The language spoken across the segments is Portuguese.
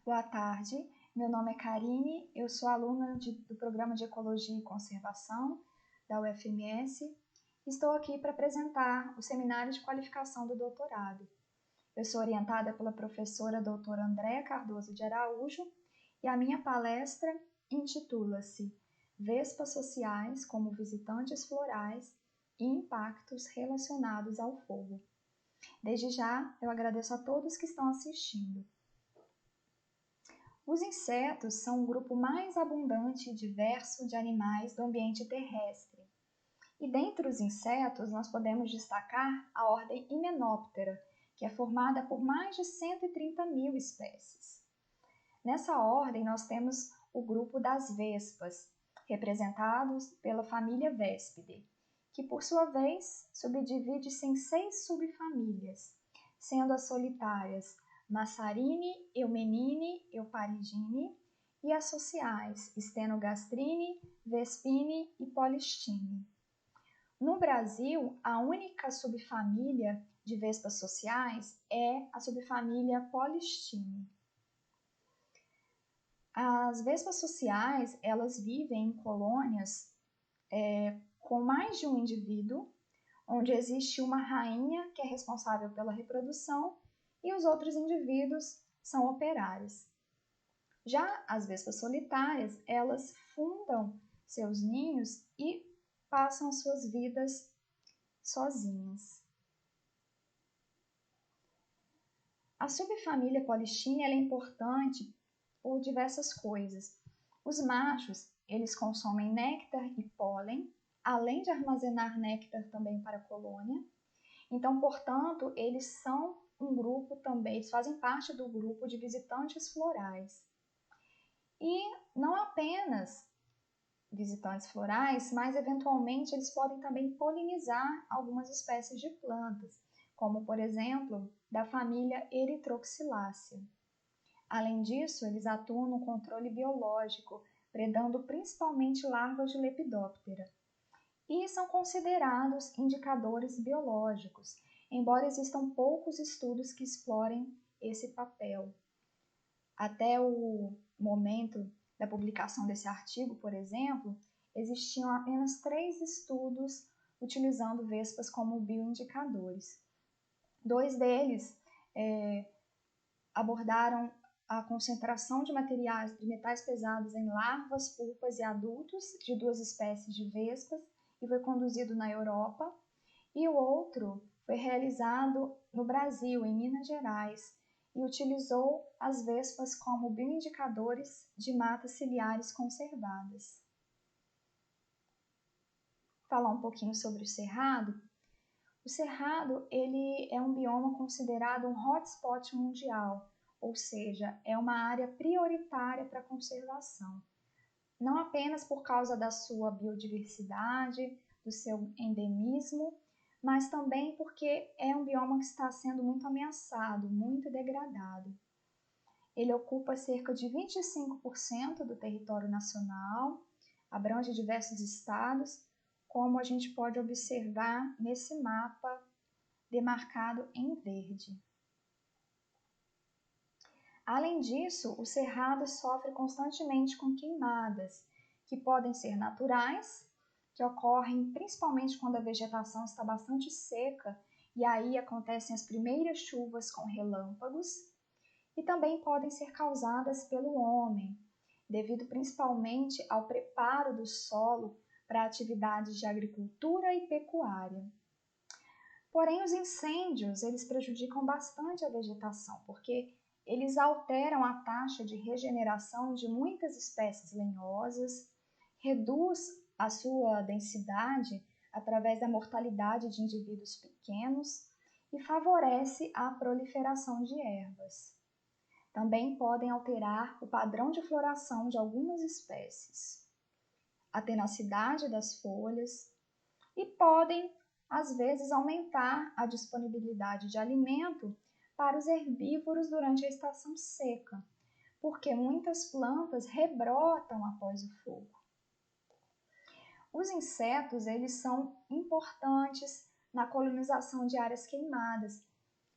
Boa tarde, meu nome é Karine, eu sou aluna do Programa de Ecologia e Conservação da UFMS. Estou aqui para apresentar o Seminário de Qualificação do Doutorado. Eu sou orientada pela professora doutora Andréa Cardoso de Araújo e a minha palestra intitula-se Vespas Sociais como Visitantes Florais e Impactos Relacionados ao Fogo. Desde já, eu agradeço a todos que estão assistindo. Os insetos são o grupo mais abundante e diverso de animais do ambiente terrestre. E dentre os insetos, nós podemos destacar a ordem Hymenoptera, que é formada por mais de 130 mil espécies. Nessa ordem, nós temos o grupo das vespas, representados pela família Vespidae, que, por sua vez, subdivide-se em 6 subfamílias, sendo as solitárias Massarine, Eumenine, Euparigine e as sociais Stenogastrine, Vespine e Polistine. No Brasil, a única subfamília de vespas sociais é a subfamília Polistine. As vespas sociais, elas vivem em colônias com mais de um indivíduo, onde existe uma rainha que é responsável pela reprodução e os outros indivíduos são operários. Já as vespas solitárias, elas fundam seus ninhos e passam suas vidas sozinhas. A subfamília Polistine é importante por diversas coisas. Os machos, eles consomem néctar e pólen, além de armazenar néctar também para a colônia. Então, portanto, eles são um grupo também, eles fazem parte do grupo de visitantes florais. E não apenas visitantes florais, mas eventualmente eles podem também polinizar algumas espécies de plantas, como por exemplo, da família Erythroxylaceae. Além disso, eles atuam no controle biológico, predando principalmente larvas de Lepidoptera. E são considerados indicadores biológicos, embora existam poucos estudos que explorem esse papel. Até o momento da publicação desse artigo, por exemplo, existiam apenas 3 estudos utilizando vespas como bioindicadores. 2 deles abordaram a concentração de metais pesados em larvas, pulpas e adultos de 2 espécies de vespas e foi conduzido na Europa, e o outro foi realizado no Brasil, em Minas Gerais, e utilizou as vespas como bioindicadores de matas ciliares conservadas. Falar um pouquinho sobre o cerrado. O cerrado, ele é um bioma considerado um hotspot mundial, ou seja, é uma área prioritária para a conservação. Não apenas por causa da sua biodiversidade, do seu endemismo, mas também porque é um bioma que está sendo muito ameaçado, muito degradado. Ele ocupa cerca de 25% do território nacional, abrange diversos estados, como a gente pode observar nesse mapa demarcado em verde. Além disso, o cerrado sofre constantemente com queimadas, que podem ser naturais, que ocorrem principalmente quando a vegetação está bastante seca e aí acontecem as primeiras chuvas com relâmpagos, e também podem ser causadas pelo homem, devido principalmente ao preparo do solo para atividades de agricultura e pecuária. Porém, os incêndios, eles prejudicam bastante a vegetação, porque eles alteram a taxa de regeneração de muitas espécies lenhosas, reduz a sua densidade através da mortalidade de indivíduos pequenos e favorece a proliferação de ervas. Também podem alterar o padrão de floração de algumas espécies, a tenacidade das folhas e podem, às vezes, aumentar a disponibilidade de alimento para os herbívoros durante a estação seca, porque muitas plantas rebrotam após o fogo. Os insetos, eles são importantes na colonização de áreas queimadas,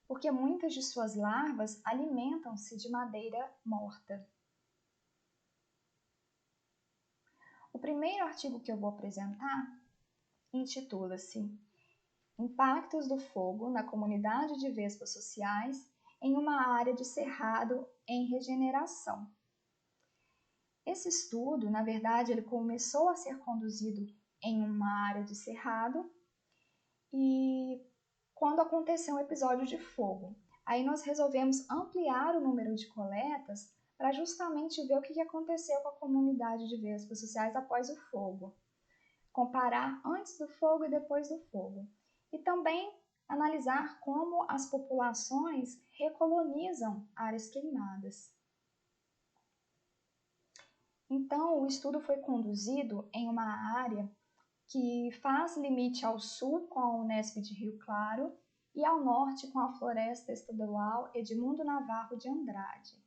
porque muitas de suas larvas alimentam-se de madeira morta. O primeiro artigo que eu vou apresentar intitula-se Impactos do fogo na comunidade de vespas sociais em uma área de cerrado em regeneração. Esse estudo, na verdade, ele começou a ser conduzido em uma área de cerrado e quando aconteceu um episódio de fogo. Aí nós resolvemos ampliar o número de coletas para justamente ver o que aconteceu com a comunidade de vespas sociais após o fogo. Comparar antes do fogo e depois do fogo. E também analisar como as populações recolonizam áreas queimadas. Então, o estudo foi conduzido em uma área que faz limite ao sul com a Unesp de Rio Claro e ao norte com a Floresta Estadual Edmundo Navarro de Andrade.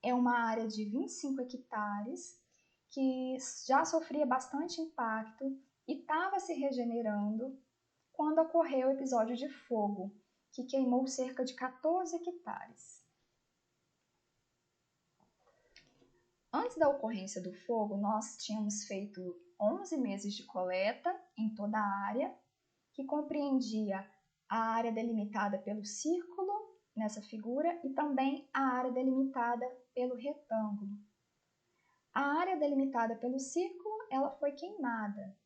É uma área de 25 hectares que já sofria bastante impacto e estava se regenerando quando ocorreu o episódio de fogo, que queimou cerca de 14 hectares. Antes da ocorrência do fogo, nós tínhamos feito 11 meses de coleta em toda a área, que compreendia a área delimitada pelo círculo, nessa figura, e também a área delimitada pelo retângulo. A área delimitada pelo círculo, ela foi queimada.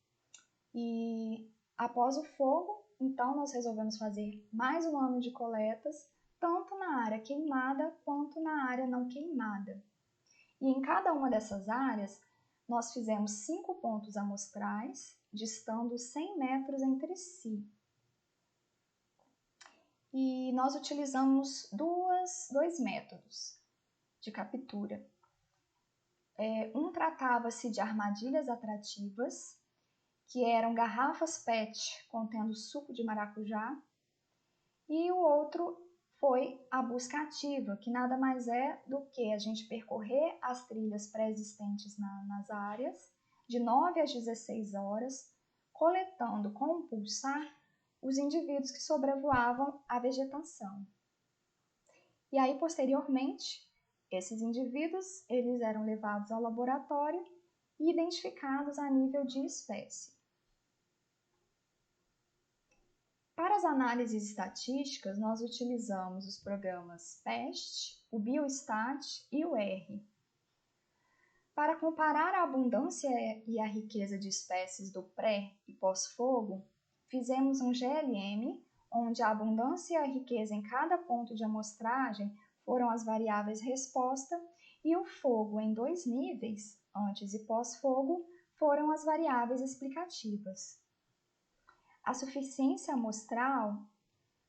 E após o fogo, então nós resolvemos fazer mais um ano de coletas, tanto na área queimada quanto na área não queimada. E em cada uma dessas áreas, nós fizemos 5 pontos amostrais, distando 100 metros entre si. E nós utilizamos dois métodos de captura. Um tratava-se de armadilhas atrativas, que eram garrafas PET contendo suco de maracujá, e o outro foi a busca ativa, que nada mais é do que a gente percorrer as trilhas pré-existentes nas áreas, de 9 às 16 horas, coletando com um pulsar os indivíduos que sobrevoavam a vegetação. E aí, posteriormente, esses indivíduos eles eram levados ao laboratório e identificados a nível de espécie. Para as análises estatísticas, nós utilizamos os programas PEST, o Biostat e o R. Para comparar a abundância e a riqueza de espécies do pré e pós-fogo, fizemos um GLM, onde a abundância e a riqueza em cada ponto de amostragem foram as variáveis resposta e o fogo em 2 níveis, antes e pós-fogo, foram as variáveis explicativas. A suficiência amostral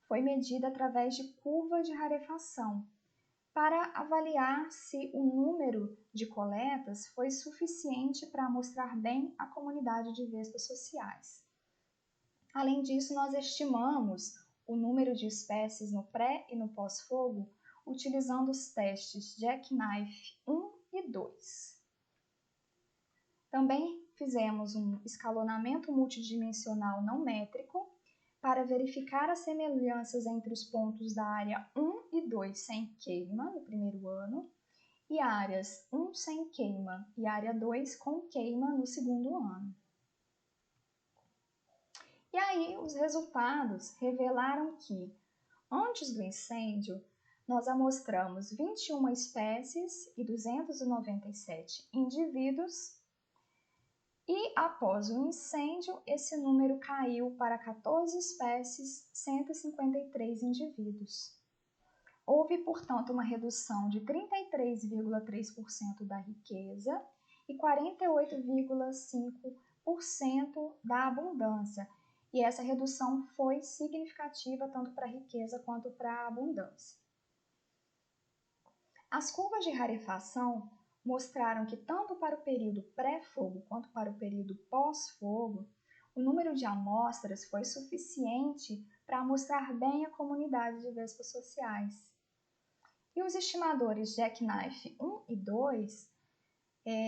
foi medida através de curva de rarefação, para avaliar se o número de coletas foi suficiente para amostrar bem a comunidade de vespas sociais. Além disso, nós estimamos o número de espécies no pré e no pós-fogo utilizando os testes Jackknife 1 e 2. Também fizemos um escalonamento multidimensional não métrico para verificar as semelhanças entre os pontos da área 1 e 2 sem queima no primeiro ano e áreas 1 sem queima e área 2 com queima no segundo ano. E aí os resultados revelaram que, antes do incêndio, nós amostramos 21 espécies e 297 indivíduos. E após o incêndio, esse número caiu para 14 espécies, 153 indivíduos. Houve, portanto, uma redução de 33,3% da riqueza e 48,5% da abundância. E essa redução foi significativa tanto para a riqueza quanto para a abundância. As curvas de rarefação mostraram que tanto para o período pré-fogo quanto para o período pós-fogo, o número de amostras foi suficiente para amostrar bem a comunidade de vespas sociais. E os estimadores Jackknife 1 e 2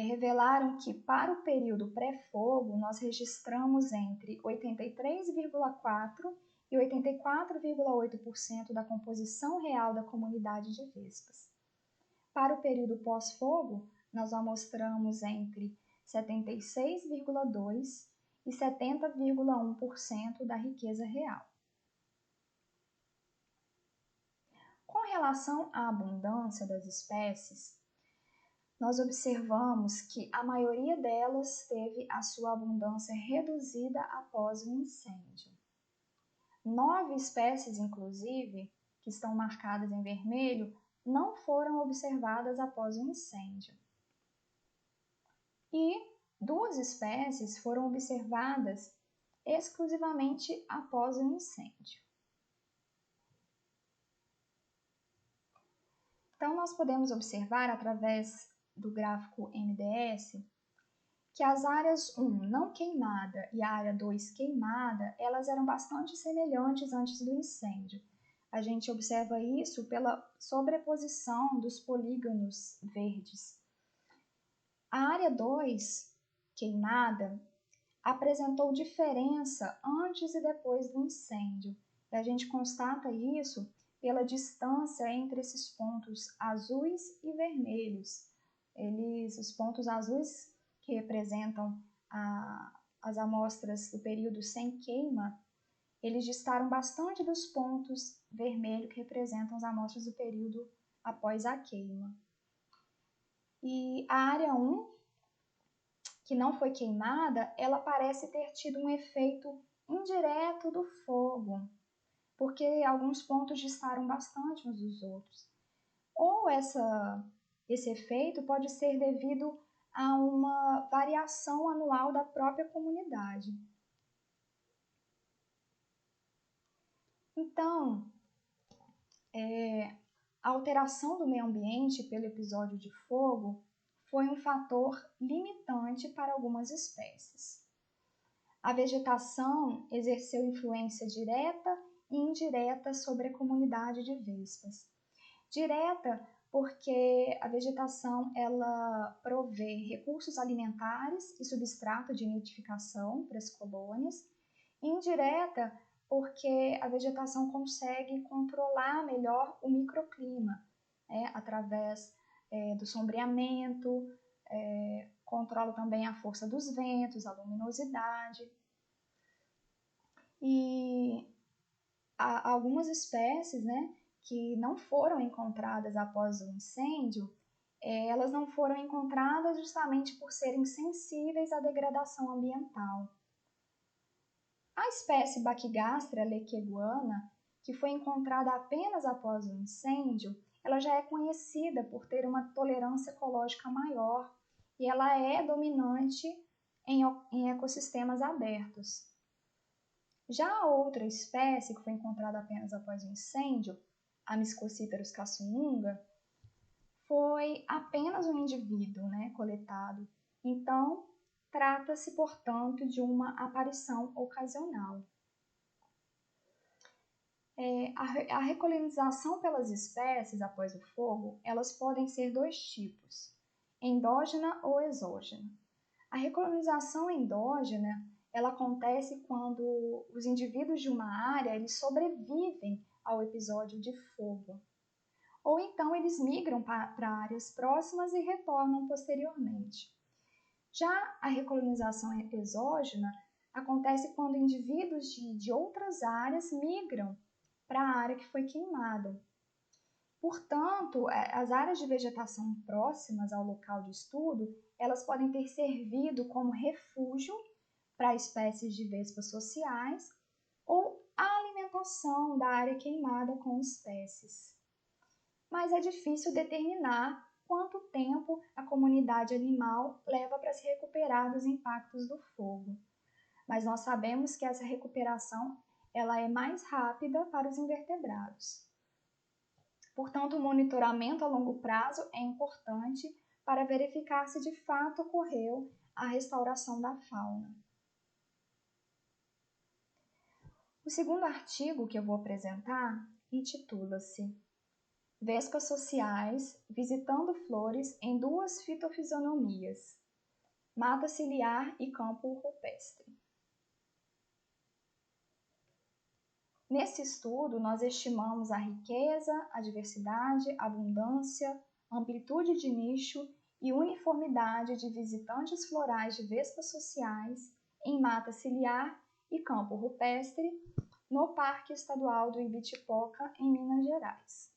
revelaram que para o período pré-fogo nós registramos entre 83,4% e 84,8% da composição real da comunidade de vespas. Para o período pós-fogo, nós amostramos entre 76,2% e 70,1% da riqueza real. Com relação à abundância das espécies, nós observamos que a maioria delas teve a sua abundância reduzida após o incêndio. 9 espécies, inclusive, que estão marcadas em vermelho, não foram observadas após o incêndio. E 2 espécies foram observadas exclusivamente após o incêndio. Então, nós podemos observar, através do gráfico MDS, que as áreas 1 não queimada e a área 2 queimada, elas eram bastante semelhantes antes do incêndio. A gente observa isso pela sobreposição dos polígonos verdes. A área 2, queimada, apresentou diferença antes e depois do incêndio. E a gente constata isso pela distância entre esses pontos azuis e vermelhos. Os pontos azuis, que representam as amostras do período sem queima, eles distaram bastante dos pontos vermelhos, que representam as amostras do período após a queima. E a área 1, que não foi queimada, ela parece ter tido um efeito indireto do fogo, porque alguns pontos distaram bastante uns dos outros. Ou esse efeito pode ser devido a uma variação anual da própria comunidade. Então, a alteração do meio ambiente pelo episódio de fogo foi um fator limitante para algumas espécies. A vegetação exerceu influência direta e indireta sobre a comunidade de vespas. Direta porque a vegetação ela provê recursos alimentares e substrato de nidificação para as colônias. Indireta porque a vegetação consegue controlar melhor o microclima, através do sombreamento, controla também a força dos ventos, a luminosidade. E há algumas espécies, que não foram encontradas após o incêndio, elas não foram encontradas justamente por serem sensíveis à degradação ambiental. A espécie Bachygastra lequeguana, que foi encontrada apenas após o incêndio, ela já é conhecida por ter uma tolerância ecológica maior e ela é dominante em ecossistemas abertos. Já a outra espécie, que foi encontrada apenas após o incêndio, a Miscociperus caçuunga, foi apenas um indivíduo coletado. Então, trata-se, portanto, de uma aparição ocasional. A recolonização pelas espécies após o fogo, elas podem ser 2 tipos, endógena ou exógena. A recolonização endógena, ela acontece quando os indivíduos de uma área eles sobrevivem ao episódio de fogo. Ou então eles migram para áreas próximas e retornam posteriormente. Já a recolonização exógena acontece quando indivíduos de outras áreas migram para a área que foi queimada. Portanto, as áreas de vegetação próximas ao local de estudo, elas podem ter servido como refúgio para espécies de vespas sociais ou a alimentação da área queimada com espécies. Mas é difícil determinar quanto tempo a comunidade animal leva para se recuperar dos impactos do fogo. Mas nós sabemos que essa recuperação ela é mais rápida para os invertebrados. Portanto, o monitoramento a longo prazo é importante para verificar se de fato ocorreu a restauração da fauna. O segundo artigo que eu vou apresentar intitula-se Vespas sociais visitando flores em 2 fitofisionomias, mata ciliar e campo rupestre. Nesse estudo, nós estimamos a riqueza, a diversidade, a abundância, amplitude de nicho e uniformidade de visitantes florais de vespas sociais em mata ciliar e campo rupestre no Parque Estadual do Ibitipoca, em Minas Gerais.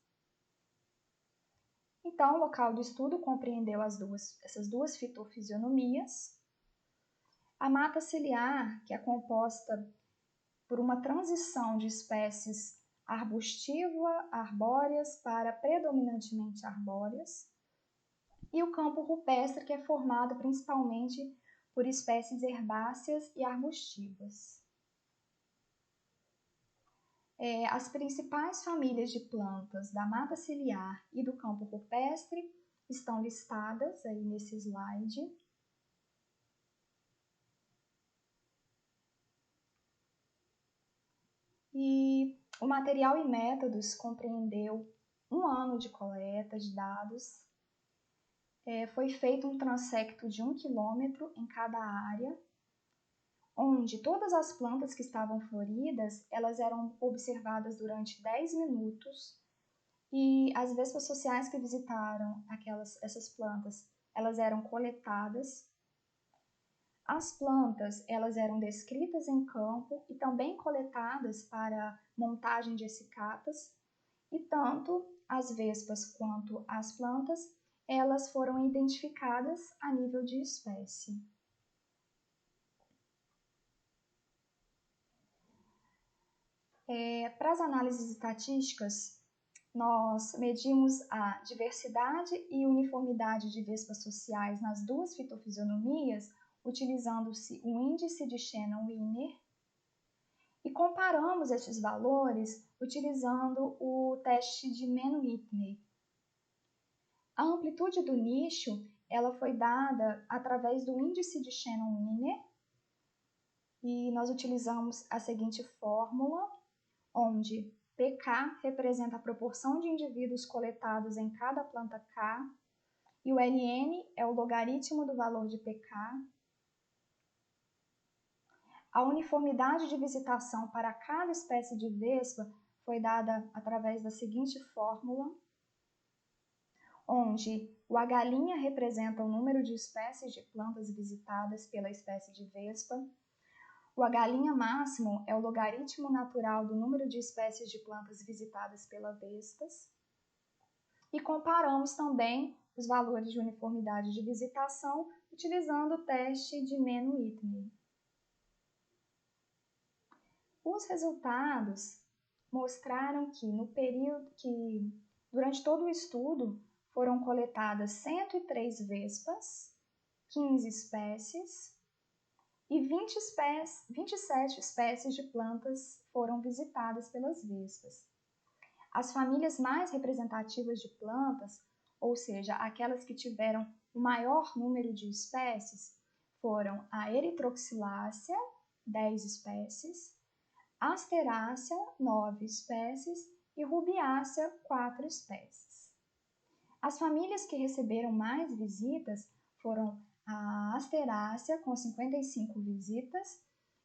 Então, o local do estudo compreendeu essas duas fitofisionomias. A mata ciliar, que é composta por uma transição de espécies arbustiva-arbóreas para predominantemente arbóreas, e o campo rupestre, que é formado principalmente por espécies herbáceas e arbustivas. As principais famílias de plantas da mata ciliar e do campo rupestre estão listadas aí nesse slide. E o material e métodos compreendeu 1 ano de coleta de dados. Foi feito um transecto de 1 quilômetro em cada área, onde todas as plantas que estavam floridas, elas eram observadas durante 10 minutos, e as vespas sociais que visitaram essas plantas, elas eram coletadas. As plantas, elas eram descritas em campo e também coletadas para montagem de essicatas, e tanto as vespas quanto as plantas, elas foram identificadas a nível de espécie. Para as análises estatísticas, nós medimos a diversidade e uniformidade de vespas sociais nas duas fitofisionomias, utilizando-se o índice de Shannon-Wiener, e comparamos estes valores utilizando o teste de Mann-Whitney. A amplitude do nicho ela foi dada através do índice de Shannon-Wiener, e nós utilizamos a seguinte fórmula, onde PK representa a proporção de indivíduos coletados em cada planta K, e o LN é o logaritmo do valor de PK. A uniformidade de visitação para cada espécie de vespa foi dada através da seguinte fórmula, onde o H' representa o número de espécies de plantas visitadas pela espécie de vespa, o H' máximo é o logaritmo natural do número de espécies de plantas visitadas pela vespas, e comparamos também os valores de uniformidade de visitação utilizando o teste de Mann-Whitney. Os resultados mostraram que durante todo o estudo foram coletadas 103 vespas, 15 espécies e 27 espécies de plantas foram visitadas pelas vespas. As famílias mais representativas de plantas, ou seja, aquelas que tiveram o maior número de espécies, foram a Erythroxylacia, 10 espécies, Asterácea, 9 espécies, e Rubiácea, 4 espécies. As famílias que receberam mais visitas foram a Asterácea, com 55 visitas,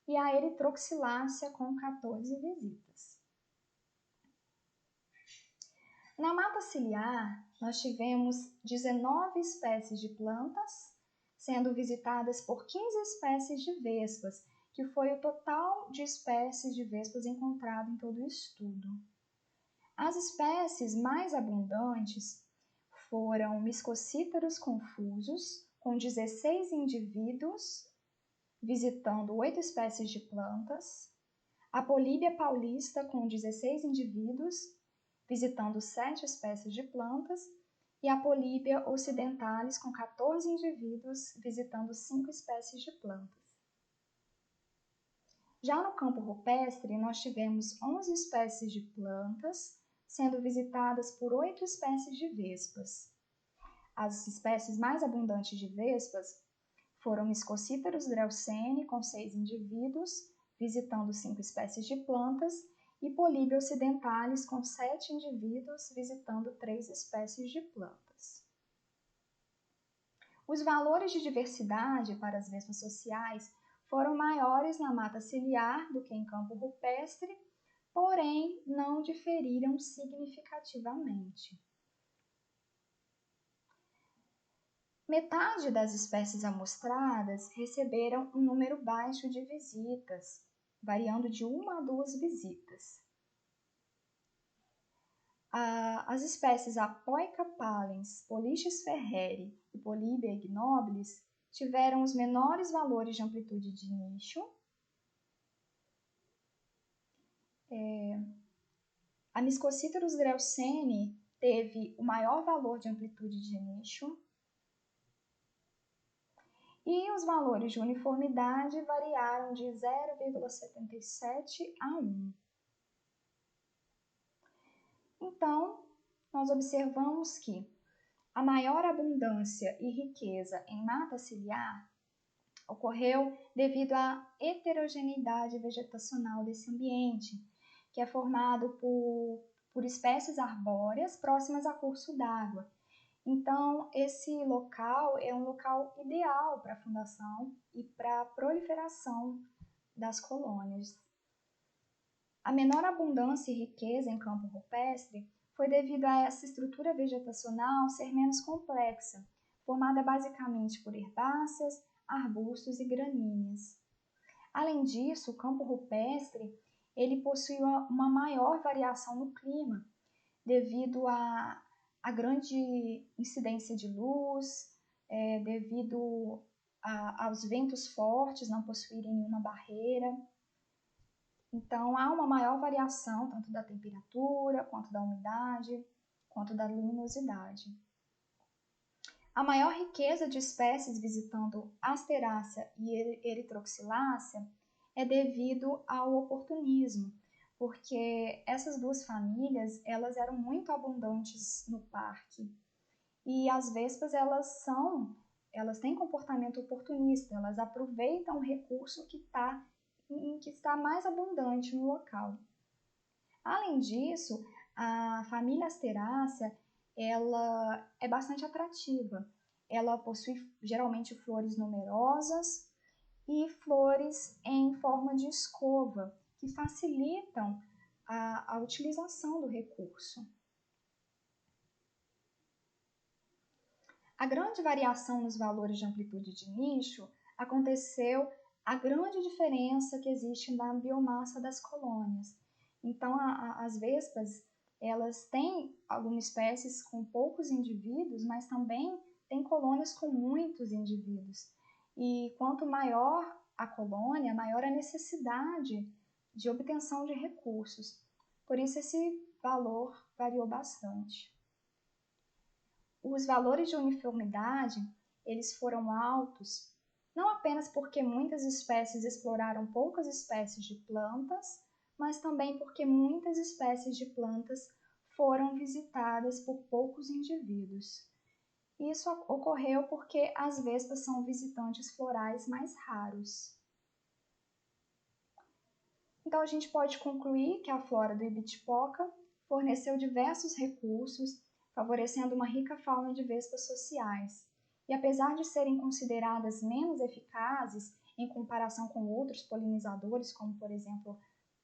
e a Erythroxylacia, com 14 visitas. Na mata ciliar, nós tivemos 19 espécies de plantas, sendo visitadas por 15 espécies de vespas, que foi o total de espécies de vespas encontrado em todo o estudo. As espécies mais abundantes foram Miscocíteros confusos, com 16 indivíduos, visitando 8 espécies de plantas, a Políbia paulista, com 16 indivíduos, visitando 7 espécies de plantas, e a Políbia ocidentalis, com 14 indivíduos, visitando 5 espécies de plantas. Já no campo rupestre, nós tivemos 11 espécies de plantas, sendo visitadas por 8 espécies de vespas. As espécies mais abundantes de vespas foram Miscocíteros dreusseni, com 6 indivíduos, visitando 5 espécies de plantas, e Políbia ocidentalis, com 7 indivíduos, visitando 3 espécies de plantas. Os valores de diversidade para as vespas sociais foram maiores na mata ciliar do que em campo rupestre, porém não diferiram significativamente. Metade das espécies amostradas receberam um número baixo de visitas, variando de 1 a 2 visitas. As espécies Apoica pallens, Polychus ferreri e Polybia ignobilis tiveram os menores valores de amplitude de nicho. A Miscocíterus grelceni teve o maior valor de amplitude de nicho. E os valores de uniformidade variaram de 0,77 a 1. Então, nós observamos que a maior abundância e riqueza em mata ciliar ocorreu devido à heterogeneidade vegetacional desse ambiente, que é formado por espécies arbóreas próximas a curso d'água. Então, esse local é um local ideal para a fundação e para a proliferação das colônias. A menor abundância e riqueza em campo rupestre foi devido a essa estrutura vegetacional ser menos complexa, formada basicamente por herbáceas, arbustos e gramíneas. Além disso, o campo rupestre ele possui uma maior variação no clima, devido à grande incidência de luz, devido aos ventos fortes não possuírem nenhuma barreira. Então, há uma maior variação tanto da temperatura, quanto da umidade, quanto da luminosidade. A maior riqueza de espécies visitando Asterácea e Erythroxylácea é devido ao oportunismo, porque essas duas famílias elas eram muito abundantes no parque. E as vespas elas têm comportamento oportunista, elas aproveitam o recurso que está mais abundante no local. Além disso, a família Asterácea ela é bastante atrativa. Ela possui geralmente flores numerosas e flores em forma de escova, que facilitam a utilização do recurso. A grande variação nos valores de amplitude de nicho aconteceu a grande diferença que existe na biomassa das colônias. Então, as vespas, elas têm algumas espécies com poucos indivíduos, mas também tem colônias com muitos indivíduos. E quanto maior a colônia, maior a necessidade de obtenção de recursos. Por isso, esse valor variou bastante. Os valores de uniformidade, eles foram altos, não apenas porque muitas espécies exploraram poucas espécies de plantas, mas também porque muitas espécies de plantas foram visitadas por poucos indivíduos. Isso ocorreu porque as vespas são visitantes florais mais raros. Então, a gente pode concluir que a flora do Ibitipoca forneceu diversos recursos, favorecendo uma rica fauna de vespas sociais. E apesar de serem consideradas menos eficazes em comparação com outros polinizadores, como por exemplo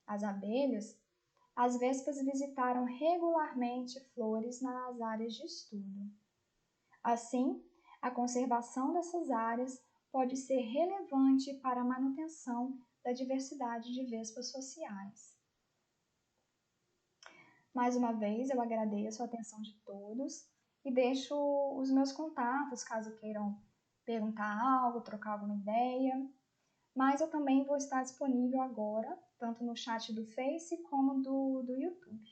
as abelhas, as vespas visitaram regularmente flores nas áreas de estudo. Assim, a conservação dessas áreas pode ser relevante para a manutenção da diversidade de vespas sociais. Mais uma vez, eu agradeço a atenção de todos e deixo os meus contatos, caso queiram perguntar algo, trocar alguma ideia. Mas eu também vou estar disponível agora, tanto no chat do Face como do YouTube.